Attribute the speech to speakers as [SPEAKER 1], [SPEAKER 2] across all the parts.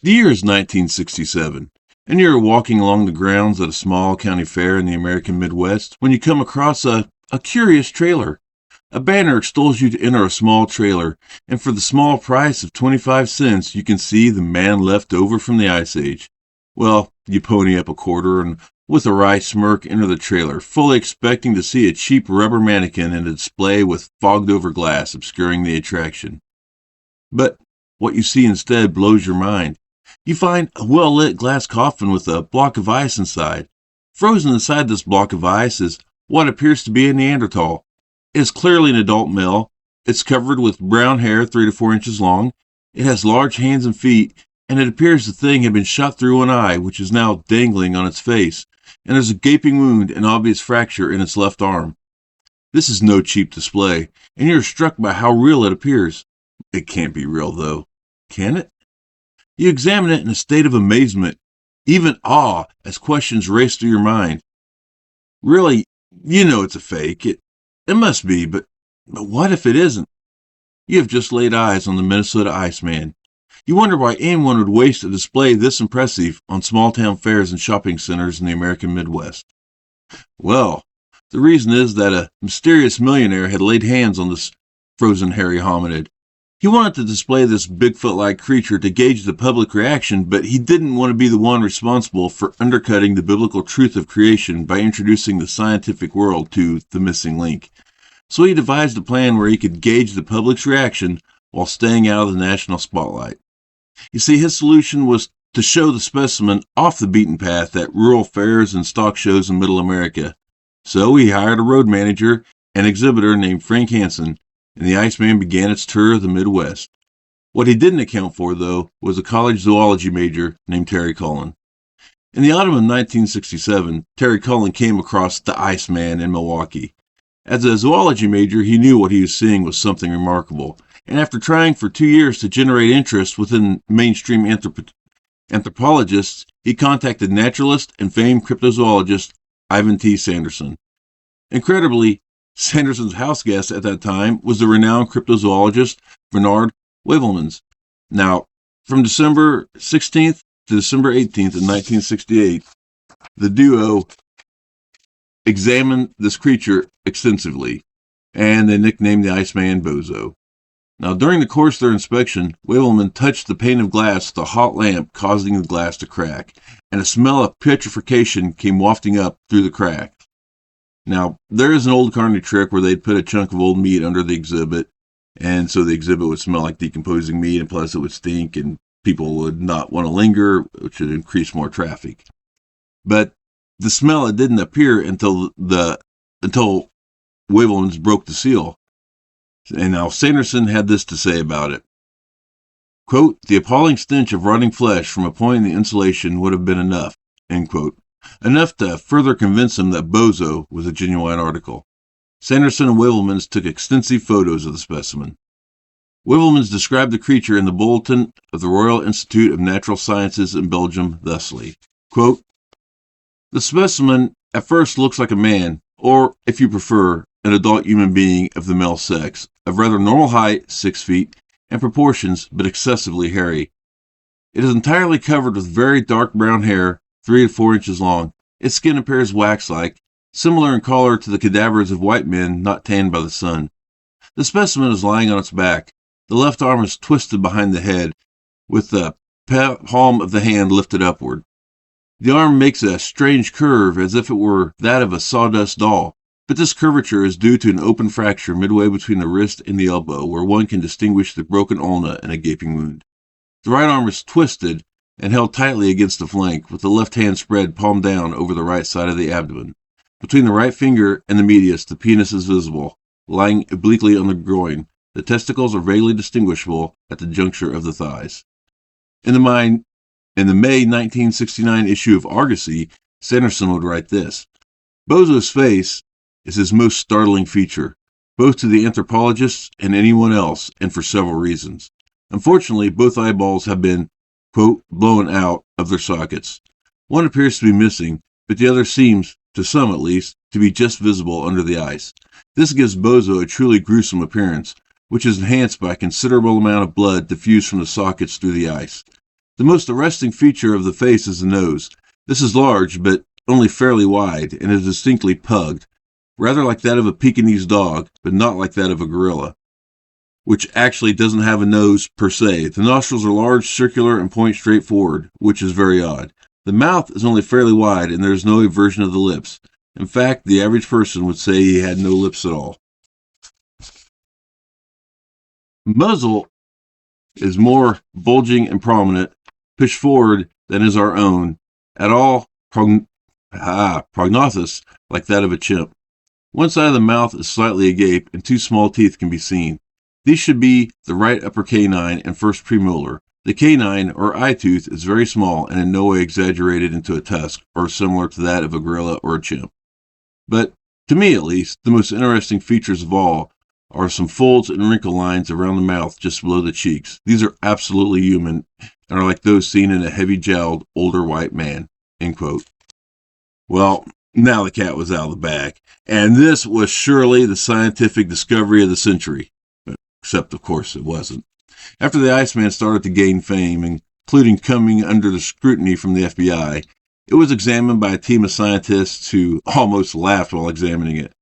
[SPEAKER 1] The year is 1967, and you're walking along the grounds at a small county fair in the American Midwest when you come across a curious trailer. A banner extols you to enter a small trailer, and for the small price of 25 cents, you can see the man left over from the Ice Age. Well, you pony up a quarter and with a wry smirk enter the trailer, fully expecting to see a cheap rubber mannequin in a display with fogged over glass obscuring the attraction. But what you see instead blows your mind. You find a well-lit glass coffin with a block of ice inside. Frozen inside this block of ice is what appears to be a neanderthal. It is clearly an adult male. It's covered with brown hair 3 to 4 inches long. It has large hands and feet, and it appears the thing had been shot through one eye, which is now dangling on its face, and there's a gaping wound and obvious fracture in its left arm. This is no cheap display, and you're struck by how real it appears. It can't be real, though. Can it? You examine it in a state of amazement, even awe, as questions race through your mind. Really, you know it's a fake. It must be, but what if it isn't? You have just laid eyes on the Minnesota Iceman. You wonder why anyone would waste a display this impressive on small-town fairs and shopping centers in the American Midwest. Well, the reason is that a mysterious millionaire had laid hands on this frozen hairy hominid. He wanted to display this Bigfoot-like creature to gauge the public reaction, but he didn't want to be the one responsible for undercutting the biblical truth of creation by introducing the scientific world to the missing link. So he devised a plan where he could gauge the public's reaction while staying out of the national spotlight. You see, his solution was to show the specimen off the beaten path at rural fairs and stock shows in Middle America. So he hired a road manager and exhibitor named Frank Hansen, and the Iceman began its tour of the Midwest. What he didn't account for, though, was a college zoology major named Terry Cullen. In the autumn of 1967, Terry Cullen came across the Iceman in Milwaukee. As a zoology major, he knew what he was seeing was something remarkable, and after trying for 2 years to generate interest within mainstream anthropologists, he contacted naturalist and famed cryptozoologist Ivan T. Sanderson. Incredibly, Sanderson's house guest at that time was the renowned cryptozoologist Bernard Wevelmans. Now, from December 16th to December 18th of 1968, the duo examined this creature extensively, and they nicknamed the Iceman Bozo. Now, during the course of their inspection, Wevelman touched the pane of glass with a hot lamp, causing the glass to crack, and a smell of putrefaction came wafting up through the crack. Now, there is an old carny trick where they'd put a chunk of old meat under the exhibit, and so the exhibit would smell like decomposing meat, and plus it would stink, and people would not want to linger, which would increase more traffic. But the smell, it didn't appear until Wevelmans broke the seal. And now Sanderson had this to say about it. Quote, "The appalling stench of rotting flesh from a point in the insulation would have been enough," end quote. Enough to further convince him that Bozo was a genuine article. Sanderson and Wevelmans took extensive photos of the specimen. Wevelmans described the creature in the Bulletin of the Royal Institute of Natural Sciences in Belgium thusly, quote, "The specimen at first looks like a man, or, if you prefer, an adult human being of the male sex, of rather normal height, 6 feet, and proportions, but excessively hairy. It is entirely covered with very dark brown hair, 3 to 4 inches long. Its skin appears wax-like, similar in color to the cadavers of white men not tanned by the sun. The specimen is lying on its back. The left arm is twisted behind the head, with the palm of the hand lifted upward. The arm makes a strange curve as if it were that of a sawdust doll, but this curvature is due to an open fracture midway between the wrist and the elbow, where one can distinguish the broken ulna and a gaping wound. The right arm is twisted and held tightly against the flank, with the left hand spread palm down over the right side of the abdomen. Between the right finger and the medius, the penis is visible, lying obliquely on the groin. The testicles are vaguely distinguishable at the juncture of the thighs." In the May 1969 issue of Argosy, Sanderson would write this, "Bozo's face is his most startling feature, both to the anthropologists and anyone else, and for several reasons. Unfortunately, both eyeballs have been, quote, blown out of their sockets. One appears to be missing, but the other seems, to some at least, to be just visible under the ice. This gives Bozo a truly gruesome appearance, which is enhanced by a considerable amount of blood diffused from the sockets through the ice. The most arresting feature of the face is the nose. This is large, but only fairly wide, and is distinctly pugged, rather like that of a Pekingese dog, but not like that of a gorilla, which actually doesn't have a nose per se. The nostrils are large, circular, and point straight forward, which is very odd. The mouth is only fairly wide, and there is no eversion of the lips. In fact, the average person would say he had no lips at all. Muzzle is more bulging and prominent, pushed forward than is our own, at all prognosis like that of a chimp. One side of the mouth is slightly agape, and two small teeth can be seen. These should be the right upper canine and first premolar. The canine, or eye tooth, is very small and in no way exaggerated into a tusk, or similar to that of a gorilla or a chimp. But, to me at least, the most interesting features of all are some folds and wrinkle lines around the mouth just below the cheeks. These are absolutely human and are like those seen in a heavy-jowled, older white man." End quote. Well, now the cat was out of the bag, and this was surely the scientific discovery of the century. Except, of course, it wasn't. After the Iceman started to gain fame, including coming under the scrutiny from the FBI, it was examined by a team of scientists who almost laughed while examining it.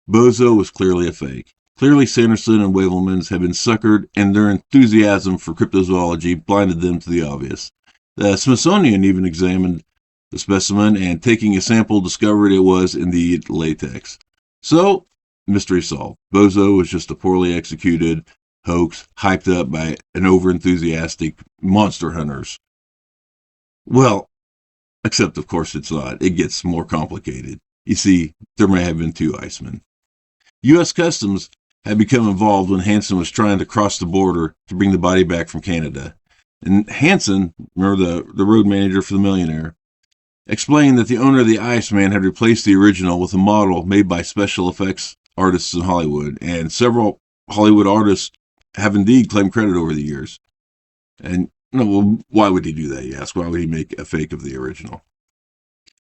[SPEAKER 1] Bozo was clearly a fake. Clearly, Sanderson and Wavelmans had been suckered, and their enthusiasm for cryptozoology blinded them to the obvious. The Smithsonian even examined the specimen, and taking a sample, discovered it was indeed latex. So, mystery solved. Bozo was just a poorly executed hoax hyped up by an overenthusiastic monster hunters. Well, except of course it's not. It gets more complicated. You see, there may have been two Icemen. U.S. Customs had become involved when Hansen was trying to cross the border to bring the body back from Canada. And Hansen, remember the road manager for the Millionaire, explained that the owner of the Iceman had replaced the original with a model made by special effects artists in Hollywood, and several Hollywood artists have indeed claimed credit over the years. And well, why would he do that, you ask? Why would he make a fake of the original?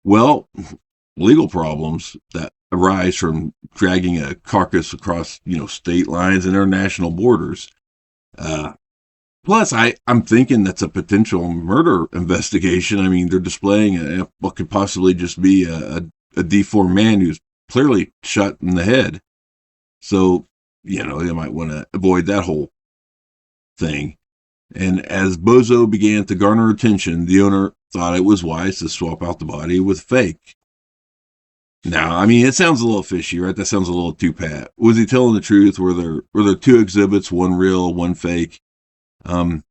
[SPEAKER 1] Well, legal problems that arise from dragging a carcass across, state lines and international borders. Plus, I'm thinking that's a potential murder investigation. I mean, they're displaying what could possibly just be a deformed man who's clearly shot in the head. So, they might want to avoid that whole thing. And as Bozo began to garner attention, the owner thought it was wise to swap out the body with fake. Now, I mean, it sounds a little fishy, right? That sounds a little too pat. Was he telling the truth? Were there two exhibits, one real, one fake? It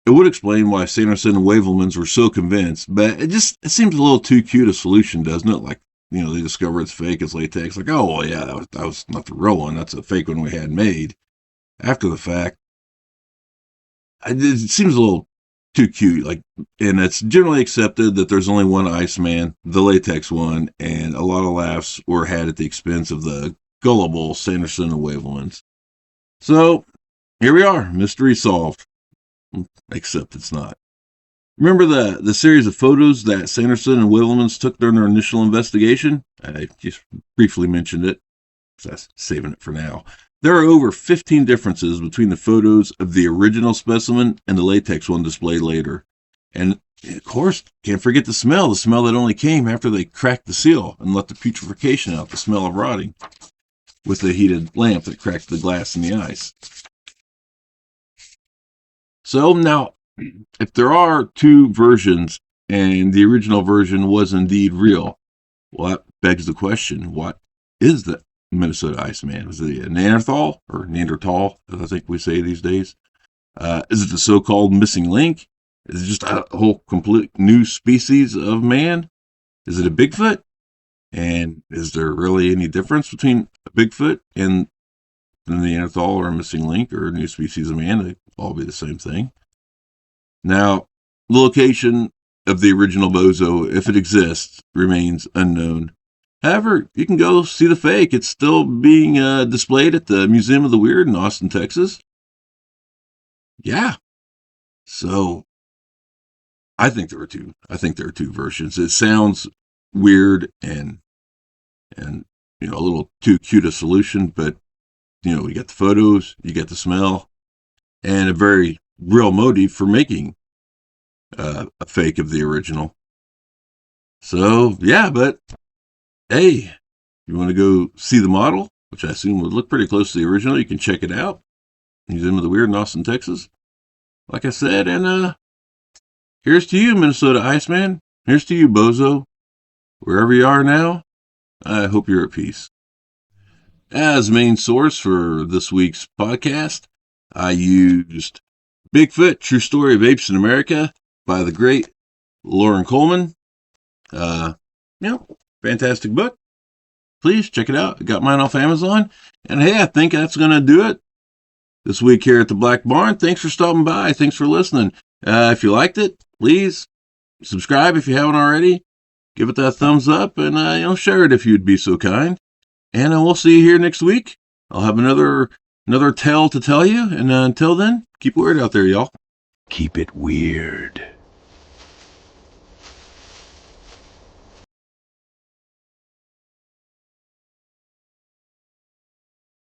[SPEAKER 1] would explain why Sanderson and Wavelmans were so convinced, but it seems a little too cute a solution, doesn't it? Like, they discover it's fake, it's latex. Like, oh, well, yeah, that was not the real one. That's a fake one we had made. After the fact, it seems a little too cute. Like, and it's generally accepted that there's only one Iceman, the latex one, and a lot of laughs were had at the expense of the gullible Sanderson and Wavelmans. So, here we are, mystery solved. Except it's not. Remember the series of photos that Sanderson and Wavelmans took during their initial investigation? I just briefly mentioned it, so I'm saving it for now. There are over 15 differences between the photos of the original specimen and the latex one displayed later. And, of course, can't forget the smell that only came after they cracked the seal and let the putrefaction out, the smell of rotting, with the heated lamp that cracked the glass in the ice. So now, if there are two versions and the original version was indeed real, well, that begs the question, what is the Minnesota Iceman? Is it a neanderthal, or Neanderthal, as I think we say these days? Is it the so-called missing link? Is it just a whole complete new species of man? Is it a Bigfoot? And is there really any difference between a Bigfoot and the Neanderthal, or a missing link, or a new species of man? They all be the same thing. Now, the location of the original Bozo, if it exists, remains unknown. However, you can go see the fake. It's still being displayed at the Museum of the Weird in Austin, Texas. Yeah. So, I think there are two. I think there are two versions. It sounds weird and a little too cute a solution, but you get the photos, you get the smell, and a very real motive for making a fake of the original. So, yeah, but hey, you want to go see the model, which I assume would look pretty close to the original, you can check it out. Museum of the Weird in Austin, Texas. Like I said, and here's to you, Minnesota Iceman. Here's to you, Bozo. Wherever you are now, I hope you're at peace. As main source for this week's podcast, I used Bigfoot, True Story of Apes in America by the great Lauren Coleman. Fantastic book. Please check it out. I got mine off Amazon. And hey, I think that's going to do it this week here at the Black Barn. Thanks for stopping by. Thanks for listening. If you liked it, please subscribe if you haven't already. Give it that thumbs up and share it if you'd be so kind. And we'll see you here next week. I'll have another tale to tell you. And until then, keep it weird out there, y'all.
[SPEAKER 2] Keep it weird.